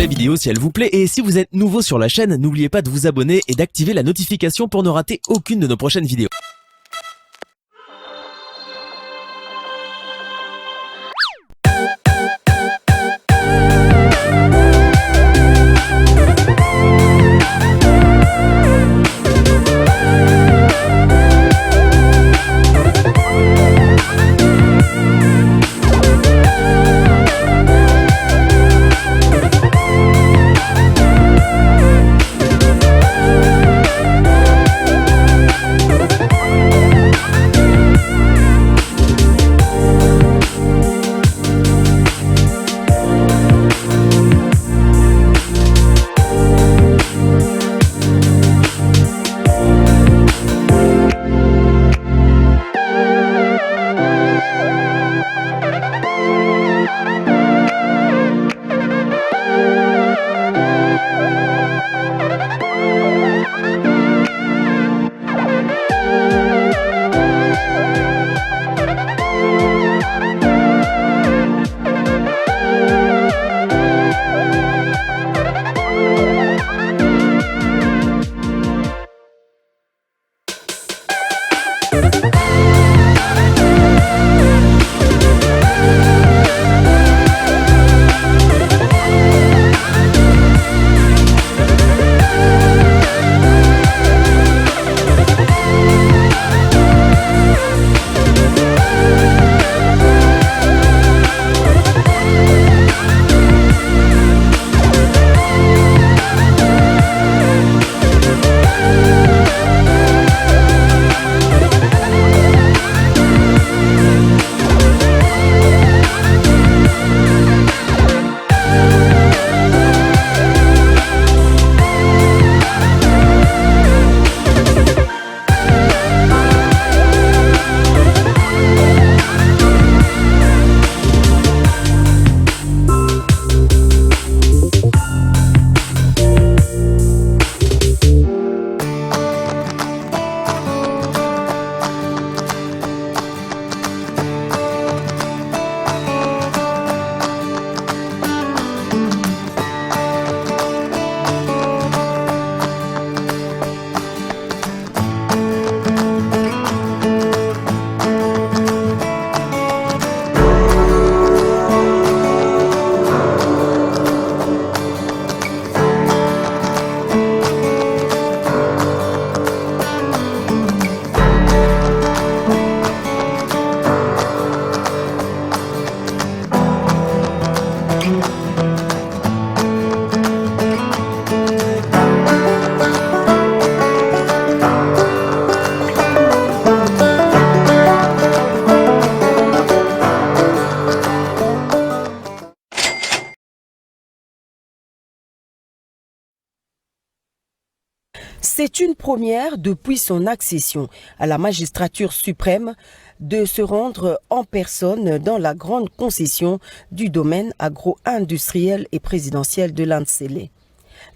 la vidéo si elle vous plaît et si vous êtes nouveau sur la chaîne, n'oubliez pas de vous abonner et d'activer la notification pour ne rater aucune de nos prochaines vidéos. C'est une première depuis son accession à la magistrature suprême de se rendre en personne dans la grande concession du domaine agro-industriel et présidentiel de Landsele.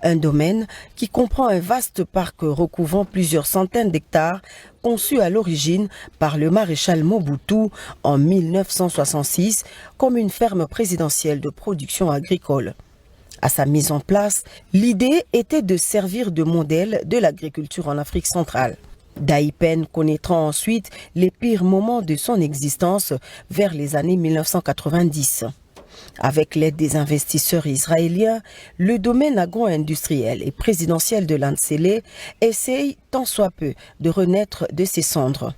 Un domaine qui comprend un vaste parc recouvrant plusieurs centaines d'hectares conçu à l'origine par le maréchal Mobutu en 1966 comme une ferme présidentielle de production agricole. À sa mise en place, l'idée était de servir de modèle de l'agriculture en Afrique centrale. Daïpen connaîtra ensuite les pires moments de son existence vers les années 1990. Avec l'aide des investisseurs israéliens, le domaine agro-industriel et présidentiel de Landsele essaye tant soit peu de renaître de ses cendres.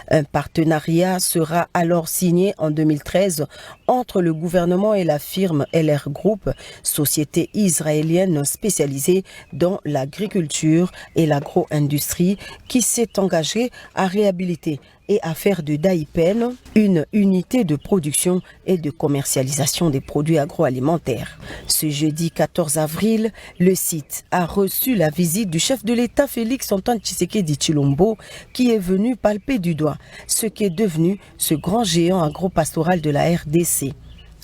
Un partenariat sera alors signé en 2013 entre le gouvernement et la firme LR Group, société israélienne spécialisée dans l'agriculture et l'agro-industrie, qui s'est engagée à réhabiliter et à faire de Daïpen une unité de production et de commercialisation des produits agroalimentaires. Ce jeudi 14 avril, le site a reçu la visite du chef de l'État Félix Antoine Tshisekedi Tshilombo, qui est venu palper du doigt ce qu'est devenu ce grand géant agropastoral de la RDC.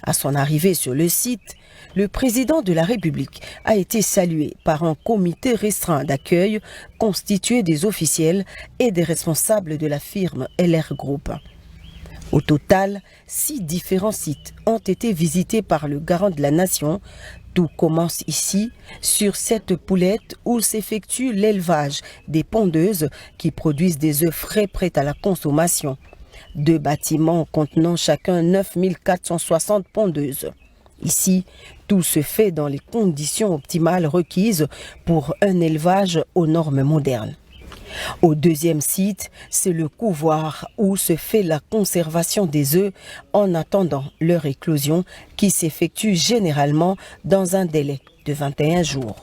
À son arrivée sur le site, le président de la République a été salué par un comité restreint d'accueil constitué des officiels et des responsables de la firme LR Group. Au total, 6 différents sites ont été visités par le garant de la nation. Tout commence ici, sur cette poulette où s'effectue l'élevage des pondeuses qui produisent des œufs frais prêts à la consommation. 2 bâtiments contenant chacun 9460 pondeuses. Ici, tout se fait dans les conditions optimales requises pour un élevage aux normes modernes. Au deuxième site, c'est le couvoir où se fait la conservation des œufs en attendant leur éclosion qui s'effectue généralement dans un délai de 21 jours.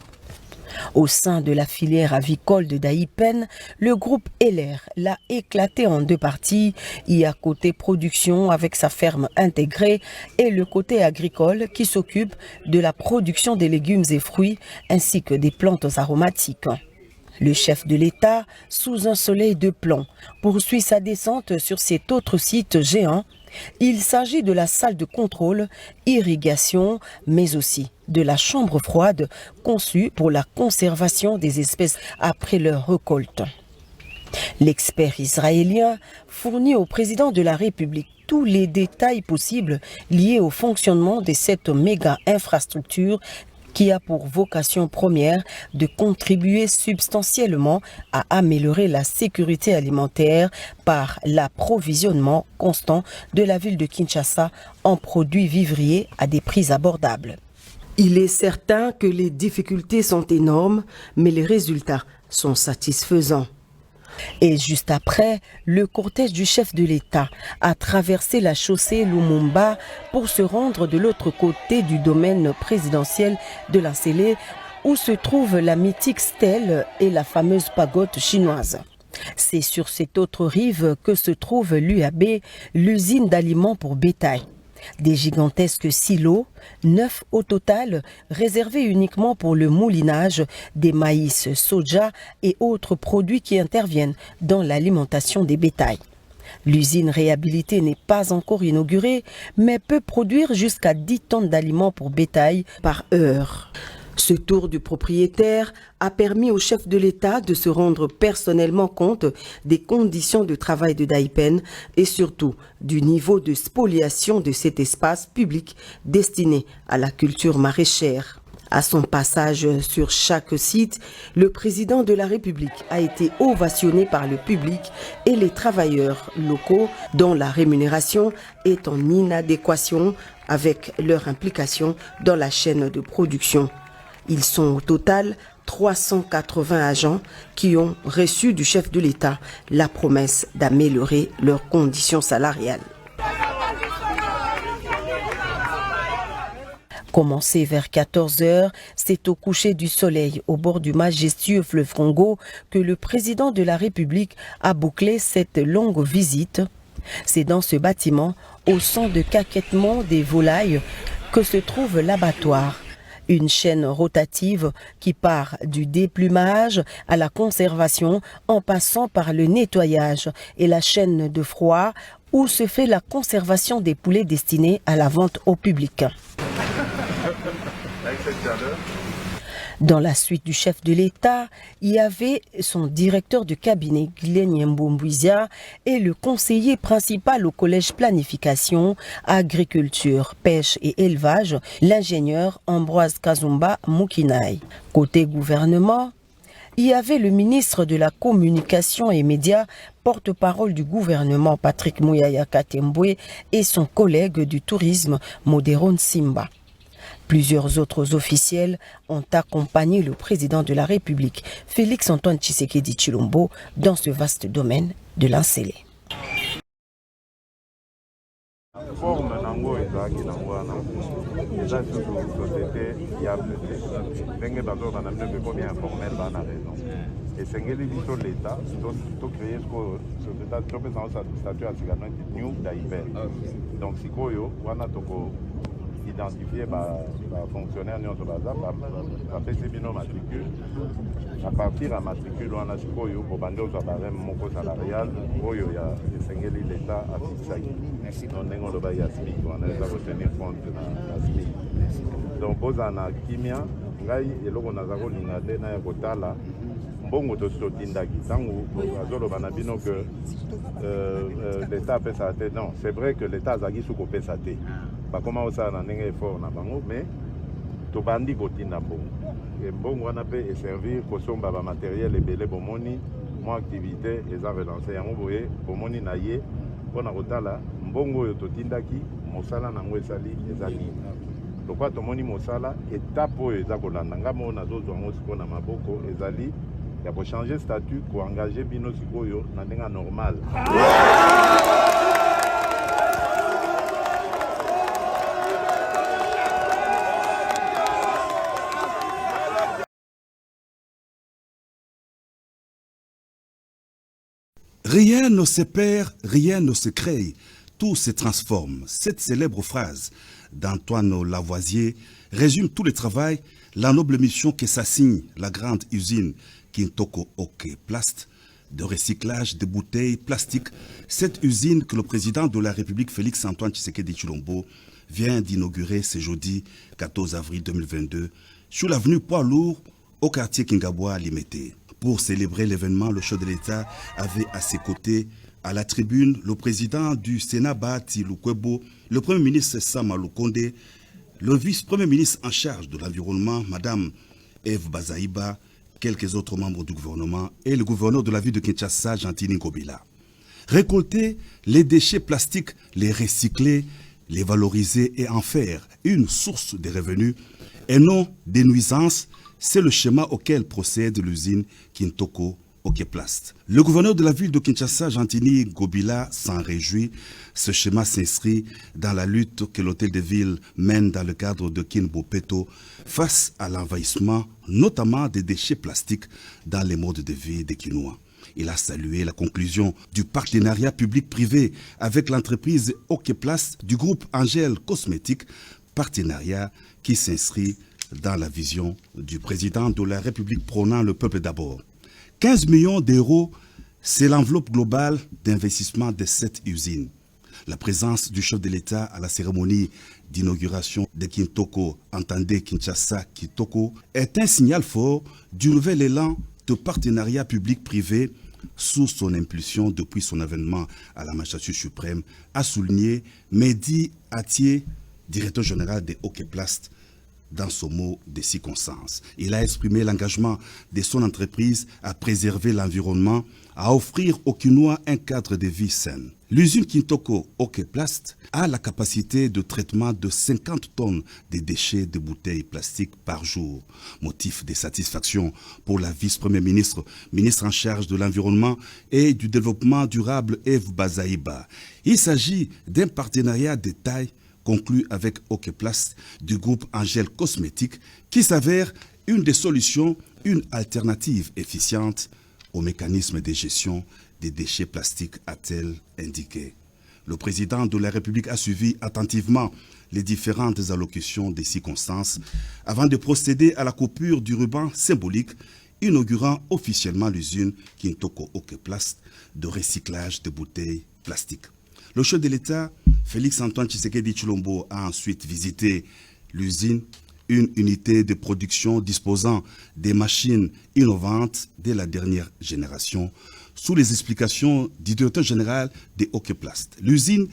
Au sein de la filière avicole de Daïpen, le groupe LR l'a éclaté en 2 parties. Il y a côté production avec sa ferme intégrée et le côté agricole qui s'occupe de la production des légumes et fruits ainsi que des plantes aromatiques. Le chef de l'État, sous un soleil de plomb, poursuit sa descente sur cet autre site géant. Il s'agit de la salle de contrôle, irrigation, mais aussi de la chambre froide conçue pour la conservation des espèces après leur récolte. L'expert israélien fournit au président de la République tous les détails possibles liés au fonctionnement de cette méga infrastructure qui a pour vocation première de contribuer substantiellement à améliorer la sécurité alimentaire par l'approvisionnement constant de la ville de Kinshasa en produits vivriers à des prix abordables. Il est certain que les difficultés sont énormes, mais les résultats sont satisfaisants. Et juste après, le cortège du chef de l'État a traversé la chaussée Lumumba pour se rendre de l'autre côté du domaine présidentiel de l'Ancélé où se trouve la mythique stèle et la fameuse pagode chinoise. C'est sur cette autre rive que se trouve l'UAB, l'usine d'aliments pour bétail. Des gigantesques silos, 9 au total, réservés uniquement pour le moulinage des maïs, soja et autres produits qui interviennent dans l'alimentation des bétails. L'usine réhabilitée n'est pas encore inaugurée, mais peut produire jusqu'à 10 tonnes d'aliments pour bétail par heure. Ce tour du propriétaire a permis au chef de l'État de se rendre personnellement compte des conditions de travail de Daïpen et surtout du niveau de spoliation de cet espace public destiné à la culture maraîchère. À son passage sur chaque site, le président de la République a été ovationné par le public et les travailleurs locaux dont la rémunération est en inadéquation avec leur implication dans la chaîne de production. Ils sont au total 380 agents qui ont reçu du chef de l'État la promesse d'améliorer leurs conditions salariales. Commencé vers 14 h, c'est au coucher du soleil au bord du majestueux fleuve Congo que le président de la République a bouclé cette longue visite. C'est dans ce bâtiment, au son de caquettement des volailles, que se trouve l'abattoir. Une chaîne rotative qui part du déplumage à la conservation en passant par le nettoyage et la chaîne de froid où se fait la conservation des poulets destinés à la vente au public. Dans la suite du chef de l'État, il y avait son directeur de cabinet, Guylaine Mboumbouizia, et le conseiller principal au collège planification, agriculture, pêche et élevage, l'ingénieur Ambroise Kazumba Moukinai. Côté gouvernement, il y avait le ministre de la Communication et Médias, porte-parole du gouvernement Patrick Mouyaya Katembwe et son collègue du tourisme Modéron Simba. Plusieurs autres officiels ont accompagné le président de la République, Félix Antoine Tshisekedi Tshilombo, dans ce vaste domaine de l'Ancélé. Identifier fonctionnaire matricule à partir à matricule on a pour mon salarial l'État a fixé on a retenir compte donc kimia ngai eloko nazako linga te na ya kotala mbongo totindaki ntango azoloba na bino que l'état apesa te. Non, c'est vrai que l'état azalaki su kopesa te, bakoma osala na ndenge effort na bango, mais tobandi kotinda mbongo. Mbongo wana mpe eservir kosomba bamateriel ebele. Bomoni mwa activité eza relancé yango boye, bomoni na ye mpona kotala mbongo oyo totindaki mosala nango ezali eza nini. Lokwa tomoni mosala étape oyo eza kolanda nga mo nazozwa yango sikoyo na maboko ezali ya kochanger statut koengage bino sikoyo na ndenge normal. Rien ne se perd, rien ne se crée, tout se transforme. Cette célèbre phrase d'Antoine Lavoisier résume tout le travail, la noble mission que s'assigne la grande usine Kintoko OK Plast de recyclage de bouteilles plastiques. Cette usine que le président de la République Félix-Antoine Tshisekedi Tshilombo vient d'inaugurer ce jeudi 14 avril 2022 sur l'avenue Poids-Lourd au quartier Kingabwa Limité. Pour célébrer l'événement, le chef de l'État avait à ses côtés, à la tribune, le président du Sénat Bahati Lukwebo, le premier ministre Sama Lukonde, le vice-premier ministre en charge de l'environnement, Madame Eve Bazaïba, quelques autres membres du gouvernement et le gouverneur de la ville de Kinshasa, Gentini Ngobila. Récolter les déchets plastiques, les recycler, les valoriser et en faire une source de revenus et non des nuisances, c'est le schéma auquel procède l'usine Kintoko OK Plast. Le gouverneur de la ville de Kinshasa, Gentini Ngobila, s'en réjouit. Ce schéma s'inscrit dans la lutte que l'hôtel de ville mène dans le cadre de Kinbopeto face à l'envahissement, notamment des déchets plastiques dans les modes de vie des Kinois. Il a salué la conclusion du partenariat public-privé avec l'entreprise OK Plast du groupe Angèle Cosmétique, partenariat qui s'inscrit dans la vision du président de la République prônant le peuple d'abord. 15 millions d'euros, c'est l'enveloppe globale d'investissement de cette usine. La présence du chef de l'État à la cérémonie d'inauguration de Kintoko, entendez Kinshasa Kintoko, est un signal fort du nouvel élan de partenariat public-privé sous son impulsion depuis son avènement à la magistrature suprême, a souligné Mehdi Atié, directeur général de OK Plast, dans son mot de circonstance. Il a exprimé l'engagement de son entreprise à préserver l'environnement, à offrir aux Kinois un cadre de vie sain. L'usine Kintoko OK Plast a la capacité de traitement de 50 tonnes de déchets de bouteilles plastiques par jour. Motif de satisfaction pour la vice-première ministre, ministre en charge de l'environnement et du développement durable Eve Bazaïba. Il s'agit d'un partenariat de taille conclu avec OK Plast du groupe Angèle Cosmétique qui s'avère une des solutions, une alternative efficiente au mécanisme de gestion des déchets plastiques, a-t-elle indiqué. Le président de la République a suivi attentivement les différentes allocutions des circonstances avant de procéder à la coupure du ruban symbolique inaugurant officiellement l'usine Kintoko OK Plast de recyclage de bouteilles plastiques. Le chef de l'État, Félix-Antoine Tshisekedi Tshilombo, a ensuite visité l'usine, une unité de production disposant des machines innovantes de la dernière génération, sous les explications du directeur général de OK Plast. L'usine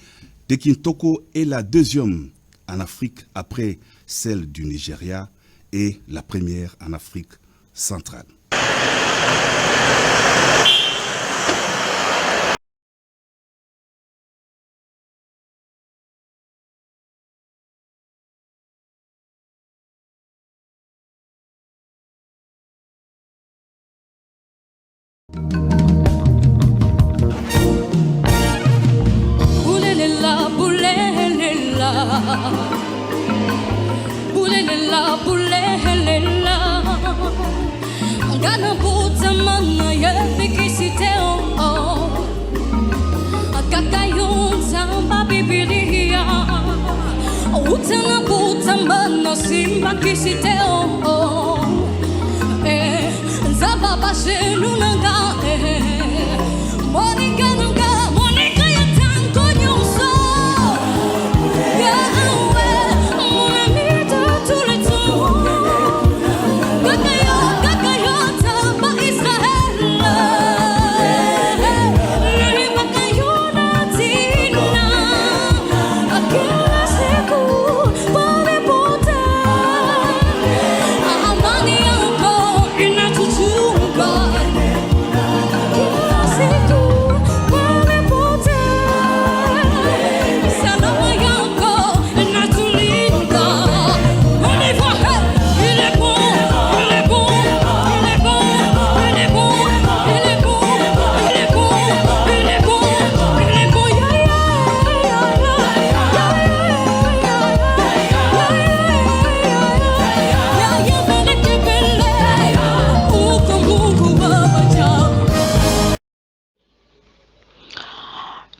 de Kintoko est la deuxième en Afrique après celle du Nigeria et la première en Afrique centrale. Israël.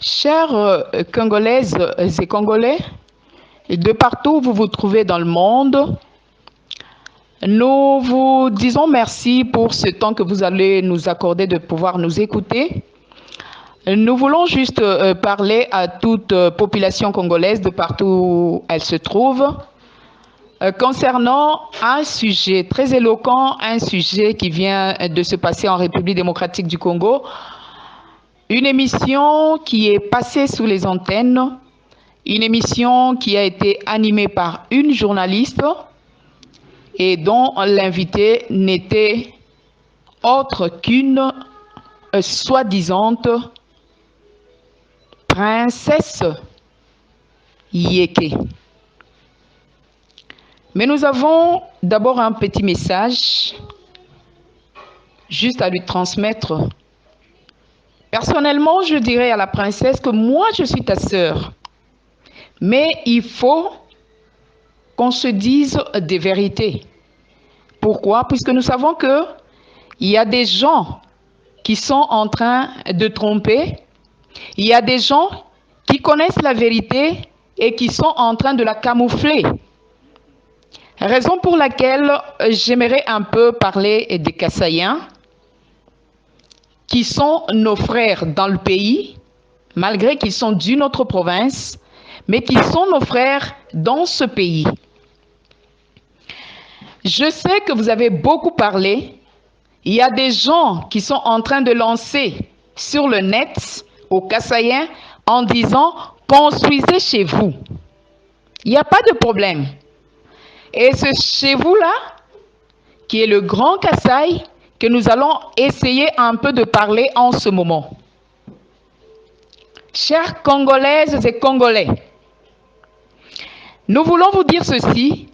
Chers Congolaises et Congolais, de partout où vous vous trouvez dans le monde, nous vous disons merci pour ce temps que vous allez nous accorder de pouvoir nous écouter. Nous voulons juste parler à toute population congolaise de partout où elle se trouve concernant un sujet très éloquent, un sujet qui vient de se passer en République démocratique du Congo. Une émission qui est passée sous les antennes, une émission qui a été animée par une journaliste et dont l'invité n'était autre qu'une soi-disant princesse Yeke. Mais nous avons d'abord un petit message juste à lui transmettre. Personnellement, je dirais à la princesse que moi, je suis ta sœur. Mais il faut qu'on se dise des vérités. Pourquoi? Puisque nous savons qu'il y a des gens qui sont en train de tromper. Il y a des gens qui connaissent la vérité et qui sont en train de la camoufler. Raison pour laquelle j'aimerais un peu parler des Kassaïens, qui sont nos frères dans le pays, malgré qu'ils sont d'une autre province, mais qui sont nos frères dans ce pays. Je sais que vous avez beaucoup parlé. Il y a des gens qui sont en train de lancer sur le net aux Kassaïens en disant « construisez chez vous ». Il n'y a pas de problème. Et c'est chez vous-là, qui est le Grand Kasaï, que nous allons essayer un peu de parler en ce moment. Chères Congolaises et Congolais, nous voulons vous dire ceci,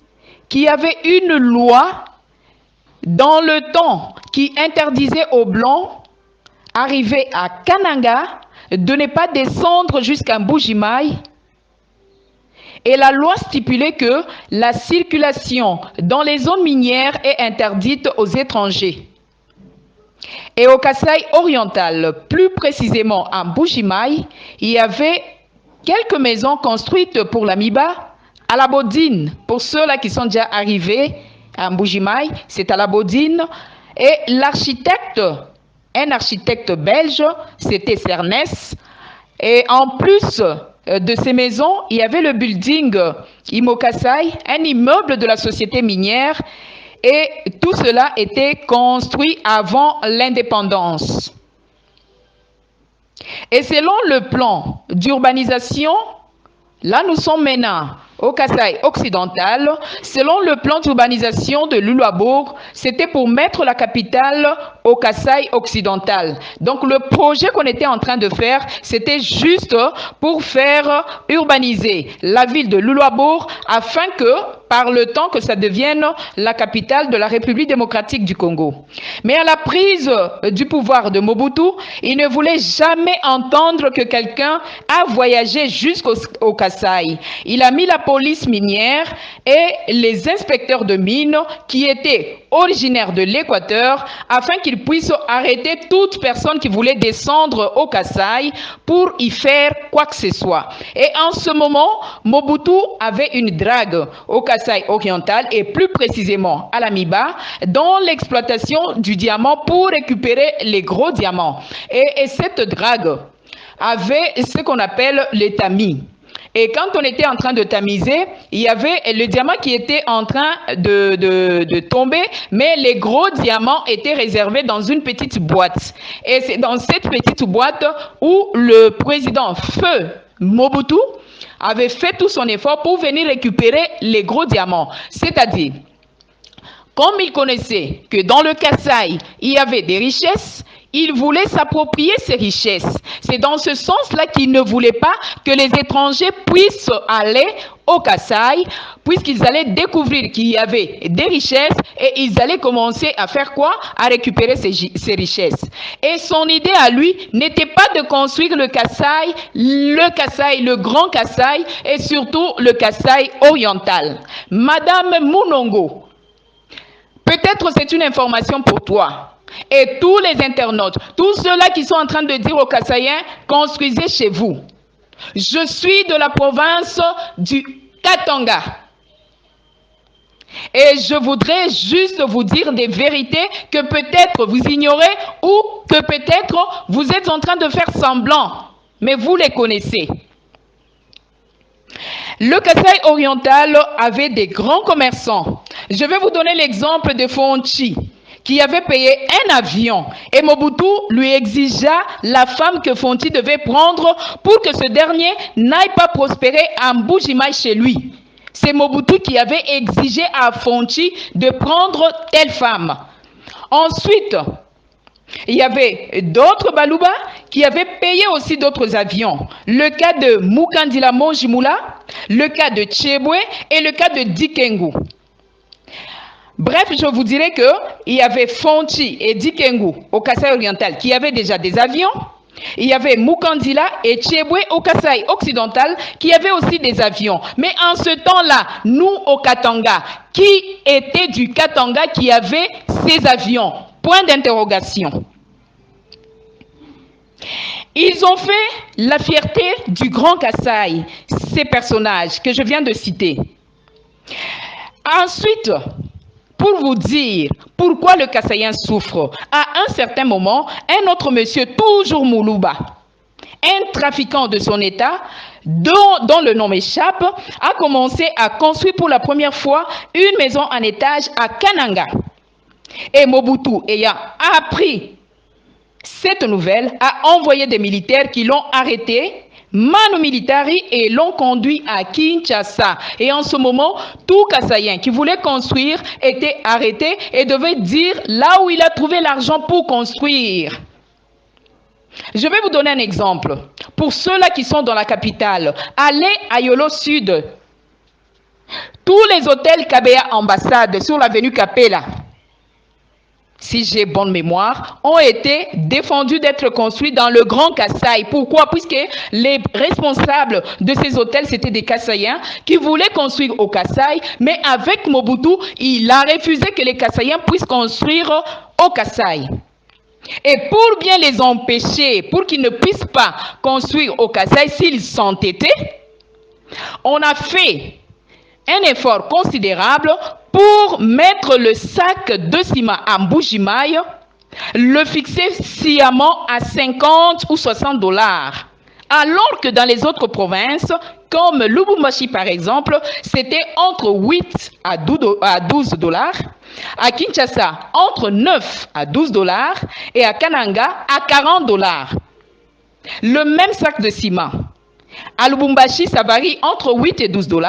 qu'il y avait une loi dans le temps qui interdisait aux Blancs, arrivés à Kananga, de ne pas descendre jusqu'à Mbuji-Mayi. Et la loi stipulait que la circulation dans les zones minières est interdite aux étrangers. Et au Kasaï oriental, plus précisément à Mbuji-Mayi, il y avait quelques maisons construites pour la Miba, à la Bodine. Pour ceux-là qui sont déjà arrivés à Mbuji-Mayi, c'est à la Bodine. Et l'architecte, un architecte belge, c'était Cernès. Et en plus de ces maisons, il y avait le building Imokasai, un immeuble de la société minière. Et tout cela était construit avant l'indépendance. Et selon le plan d'urbanisation, là nous sommes maintenant au Kasaï occidental, selon le plan d'urbanisation de Luluabourg, c'était pour mettre la capitale au Kasaï occidental. Donc le projet qu'on était en train de faire, c'était juste pour faire urbaniser la ville de Luluabourg afin que, par le temps, que ça devienne la capitale de la République démocratique du Congo. Mais à la prise du pouvoir de Mobutu, il ne voulait jamais entendre que quelqu'un a voyagé jusqu'au Kasaï. Il a mis la police minière et les inspecteurs de mines qui étaient originaires de l'Équateur afin qu'ils puissent arrêter toute personne qui voulait descendre au Kasaï pour y faire quoi que ce soit. Et en ce moment, Mobutu avait une drague au Kasaï oriental et plus précisément à la Miba dans l'exploitation du diamant pour récupérer les gros diamants. Et cette drague avait ce qu'on appelle le tamis. Et quand on était en train de tamiser, il y avait le diamant qui était en train de tomber, mais les gros diamants étaient réservés dans une petite boîte. Et c'est dans cette petite boîte où le président Feu Mobutu avait fait tout son effort pour venir récupérer les gros diamants. C'est-à-dire, comme il connaissait que dans le Kasaï, il y avait des richesses, il voulait s'approprier ces richesses. C'est dans ce sens-là qu'il ne voulait pas que les étrangers puissent aller au Kasaï, puisqu'ils allaient découvrir qu'il y avait des richesses et ils allaient commencer à faire quoi? À récupérer ces richesses. Et son idée à lui n'était pas de construire le Kasaï, le grand Kasaï et surtout le Kasaï oriental. Madame Munongo, peut-être c'est une information pour toi. et tous les internautes, tous ceux-là qui sont en train de dire aux Kassaïens, construisez chez vous. Je suis de la province du Katanga. Et je voudrais juste vous dire des vérités que peut-être vous ignorez ou que peut-être vous êtes en train de faire semblant, mais vous les connaissez. Le Kasaï oriental avait des grands commerçants. Je vais vous donner l'exemple de Fonchi, qui avait payé un avion. Et Mobutu lui exigea la femme que Fonchi devait prendre pour que ce dernier n'aille pas prospérer à Mbujimaï chez lui. C'est Mobutu qui avait exigé à Fonchi de prendre telle femme. Ensuite, il y avait d'autres Baluba qui avaient payé aussi d'autres avions. Le cas de Mukandila Monjimula, le cas de Tchebwe et le cas de Dikengu. Bref, je vous dirais qu'il y avait Fonchi et Dikengu au Kasaï oriental qui avaient déjà des avions. Il y avait Mukandila et Tchebwe au Kasaï occidental qui avaient aussi des avions. Mais en ce temps-là, nous au Katanga, qui était du Katanga qui avait ces avions? Point d'interrogation. Ils ont fait la fierté du Grand Kasaï, ces personnages que je viens de citer. Ensuite, pour vous dire pourquoi le Kassaïen souffre, à un certain moment, un autre monsieur, toujours Moulouba, un trafiquant de son état, dont le nom m'échappe, a commencé à construire pour la première fois une maison en étage à Kananga. Et Mobutu, ayant appris cette nouvelle, a envoyé des militaires qui l'ont arrêté, manu militari, et l'ont conduit à Kinshasa. Et en ce moment, tout Kassaïen qui voulait construire était arrêté et devait dire là où il a trouvé l'argent pour construire. Je vais vous donner un exemple. Pour ceux-là qui sont dans la capitale, allez à Yolo Sud. Tous les hôtels Kabea Ambassade sur l'avenue Capella, si j'ai bonne mémoire, ont été défendus d'être construits dans le Grand Kasaï. Pourquoi? Puisque les responsables de ces hôtels, c'était des Kassaïens qui voulaient construire au Kasaï, mais avec Mobutu, il a refusé que les Kassaïens puissent construire au Kasaï. Et pour bien les empêcher, pour qu'ils ne puissent pas construire au Kasaï s'ils s'entêtaient, on a fait un effort considérable pour mettre le sac de ciment à Mbujimaï, le fixer sciemment à 50 ou 60 $. Alors que dans les autres provinces, comme Lubumbashi par exemple, c'était entre 8 à 12 $, à Kinshasa entre 9 à 12 $, et à Kananga à 40 $. Le même sac de ciment. À Lubumbashi, ça varie entre 8 et 12 $.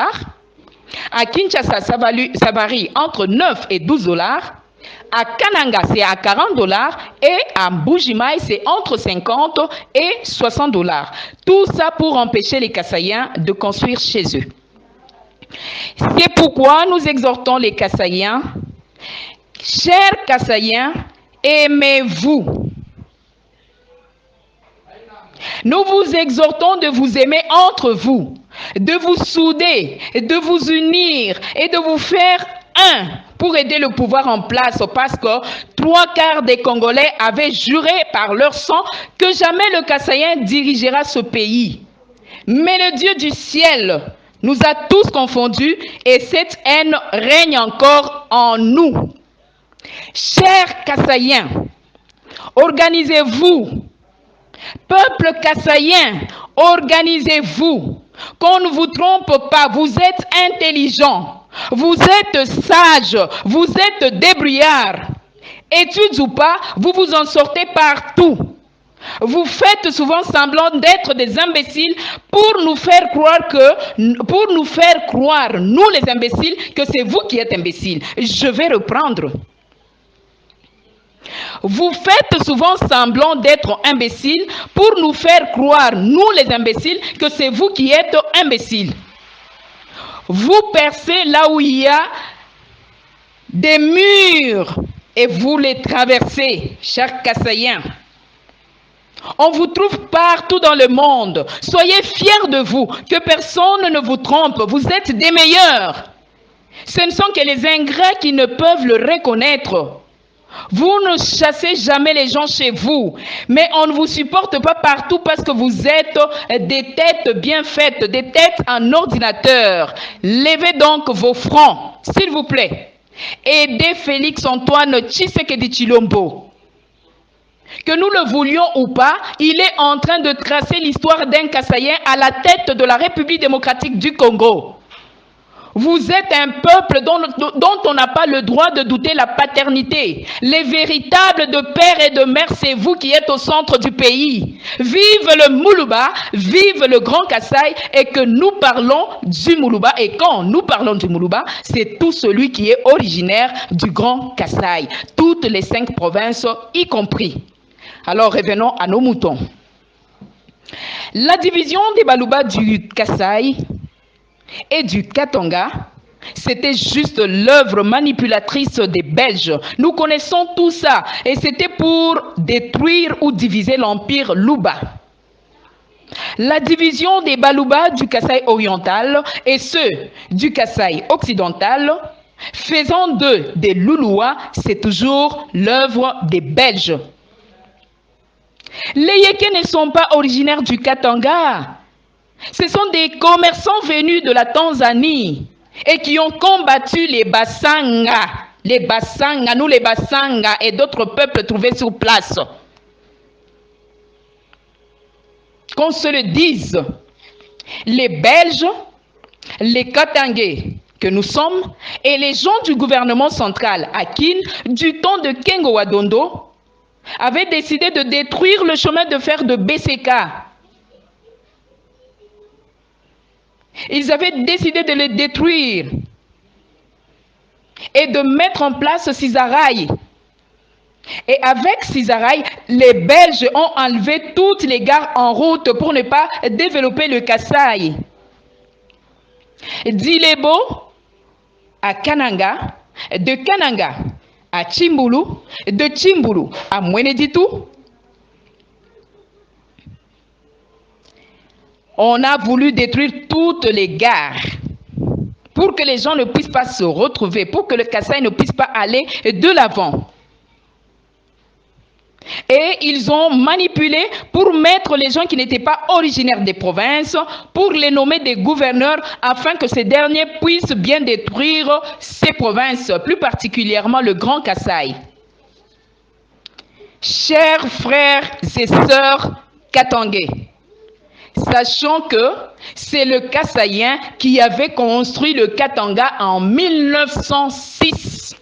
À Kinshasa, ça varie entre 9 et 12 $. À Kananga, c'est à 40 $. Et à Mbujimaï, c'est entre 50 et 60 $. Tout ça pour empêcher les Kassaïens de construire chez eux. C'est pourquoi nous exhortons les Kassaïens. Chers Kassaïens, aimez-vous. Nous vous exhortons de vous aimer entre vous, de vous souder, de vous unir et de vous faire un pour aider le pouvoir en place, parce que 3/4 des Congolais avaient juré par leur sang que jamais le Kassaïen dirigera ce pays. Mais le Dieu du ciel nous a tous confondus et cette haine règne encore en nous. Chers Kassaïens, organisez-vous. Peuple kassaïen, organisez-vous. Qu'on ne vous trompe pas, vous êtes intelligents, vous êtes sages, vous êtes débrouillards. Études ou pas, vous vous en sortez partout. Vous faites souvent semblant d'être des imbéciles pour nous faire croire, nous les imbéciles, que c'est vous qui êtes imbéciles. Je vais reprendre. Vous faites souvent semblant d'être imbéciles pour nous faire croire, nous les imbéciles, que c'est vous qui êtes imbéciles. Vous percez là où il y a des murs et vous les traversez, chers Kassaïens. On vous trouve partout dans le monde. Soyez fiers de vous, que personne ne vous trompe. Vous êtes des meilleurs. Ce ne sont que les ingrats qui ne peuvent le reconnaître. Vous ne chassez jamais les gens chez vous, mais on ne vous supporte pas partout parce que vous êtes des têtes bien faites, des têtes en ordinateur. Levez donc vos fronts, s'il vous plaît. Aidez Félix-Antoine Tshisekedi Tshilombo. Que nous le voulions ou pas, il est en train de tracer l'histoire d'un Kassaïen à la tête de la République démocratique du Congo. Vous êtes un peuple dont on n'a pas le droit de douter la paternité. Les véritables de père et de mère, c'est vous qui êtes au centre du pays. Vive le Moulouba, vive le Grand Kasaï, et que nous parlons du Moulouba. Et quand nous parlons du Moulouba, c'est tout celui qui est originaire du Grand Kasaï. Toutes les 5 provinces y compris. Alors revenons à nos moutons. La division des Baluba du Kasaï et du Katanga, c'était juste l'œuvre manipulatrice des Belges. Nous connaissons tout ça et c'était pour détruire ou diviser l'empire Luba. La division des Baluba du Kasaï oriental et ceux du Kasaï occidental, faisant d'eux des Louloua, c'est toujours l'œuvre des Belges. Les Yékés ne sont pas originaires du Katanga. Ce sont des commerçants venus de la Tanzanie et qui ont combattu les Bassanga. Les Bassanga, nous les Bassanga et d'autres peuples trouvés sur place. Qu'on se le dise, les Belges, les Katangais que nous sommes et les gens du gouvernement central à Kin du temps de Kengo Wadondo avaient décidé de détruire le chemin de fer de BCK. Ils avaient décidé de le détruire et de mettre en place Cisaraï. Et avec Cisaraï, les Belges ont enlevé toutes les gares en route pour ne pas développer le Kasaï. D'Ilebo à Kananga, de Kananga à Chimbulu, de Chimbulu à Mweneditu. On a voulu détruire toutes les gares pour que les gens ne puissent pas se retrouver, pour que le Kasaï ne puisse pas aller de l'avant. Et ils ont manipulé pour mettre les gens qui n'étaient pas originaires des provinces, pour les nommer des gouverneurs, afin que ces derniers puissent bien détruire ces provinces, plus particulièrement le Grand Kasaï. Chers frères et sœurs katangais, sachant que c'est le Kasaïen qui avait construit le Katanga en 1906.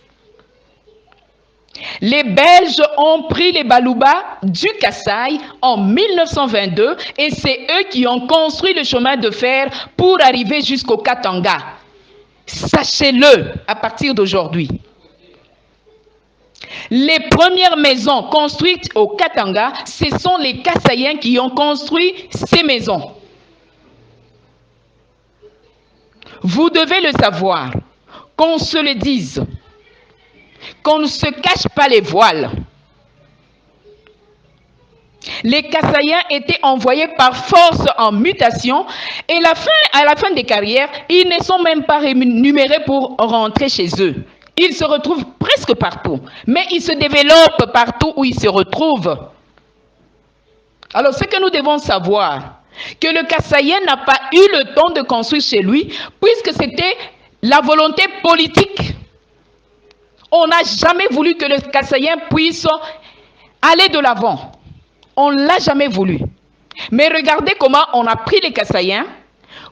Les Belges ont pris les Baluba du Kasaï en 1922 et c'est eux qui ont construit le chemin de fer pour arriver jusqu'au Katanga. Sachez-le à partir d'aujourd'hui. Les premières maisons construites au Katanga, ce sont les Kasaïens qui ont construit ces maisons. Vous devez le savoir, qu'on se le dise, qu'on ne se cache pas les voiles. Les Kasaïens étaient envoyés par force en mutation et à la fin des carrières, ils ne sont même pas rémunérés pour rentrer chez eux. Ils se retrouvent presque partout, mais ils se développent partout où ils se retrouvent. Alors, ce que nous devons savoir, que le Kasaïen n'a pas eu le temps de construire chez lui, puisque c'était la volonté politique. On n'a jamais voulu que le Kasaïen puisse aller de l'avant. On ne l'a jamais voulu. Mais regardez comment on a pris les Kasaïens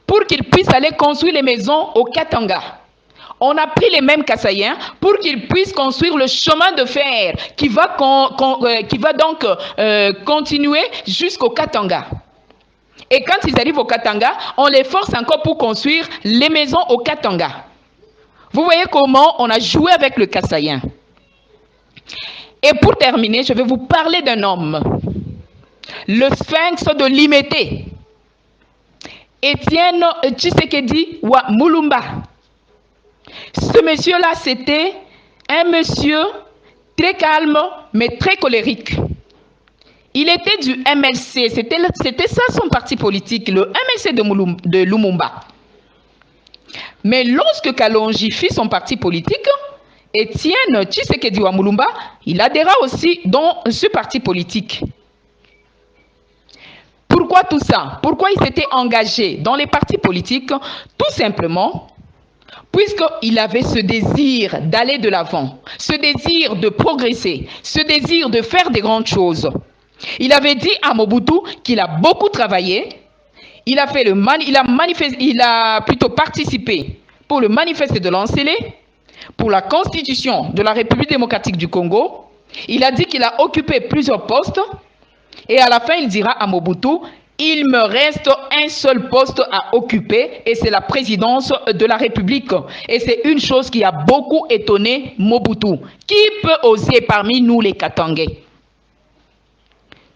pour qu'ils puissent aller construire les maisons au Katanga. On a pris les mêmes Kasaïens pour qu'ils puissent construire le chemin de fer qui va donc continuer jusqu'au Katanga. Et quand ils arrivent au Katanga, on les force encore pour construire les maisons au Katanga. Vous voyez comment on a joué avec le Kasaïen. Et pour terminer, je vais vous parler d'un homme, le sphinx de Limété, Étienne Tshisekedi wa Mulumba. Ce monsieur-là, c'était un monsieur très calme, mais très colérique. Il était du MLC, c'était ça son parti politique, le MLC de Lumumba. Mais lorsque Kalonji fit son parti politique, Étienne Tshisekedi wa Mulumba, il adhéra aussi dans ce parti politique. Pourquoi tout ça? Pourquoi il s'était engagé dans les partis politiques? Tout simplement puisqu'il avait ce désir d'aller de l'avant, ce désir de progresser, ce désir de faire des grandes choses. Il avait dit à Mobutu qu'il a beaucoup travaillé, il a plutôt participé pour le manifeste de Lansele, pour la constitution de la République démocratique du Congo. Il a dit qu'il a occupé plusieurs postes et à la fin il dira à Mobutu: il me reste un seul poste à occuper et c'est la présidence de la République. Et c'est une chose qui a beaucoup étonné Mobutu. Qui peut oser parmi nous les Katangais?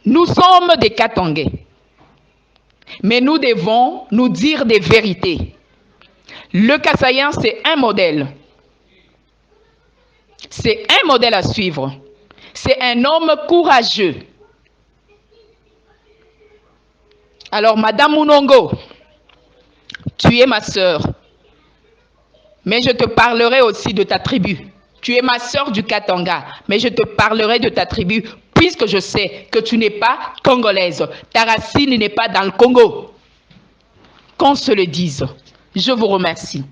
Nous sommes des Katangais. Mais nous devons nous dire des vérités. Le Kassaïen, c'est un modèle. C'est un modèle à suivre. C'est un homme courageux. Alors, Madame Munongo, tu es ma sœur, mais je te parlerai aussi de ta tribu. Tu es ma sœur du Katanga, mais je te parlerai de ta tribu, puisque je sais que tu n'es pas congolaise. Ta racine n'est pas dans le Congo. Qu'on se le dise. Je vous remercie.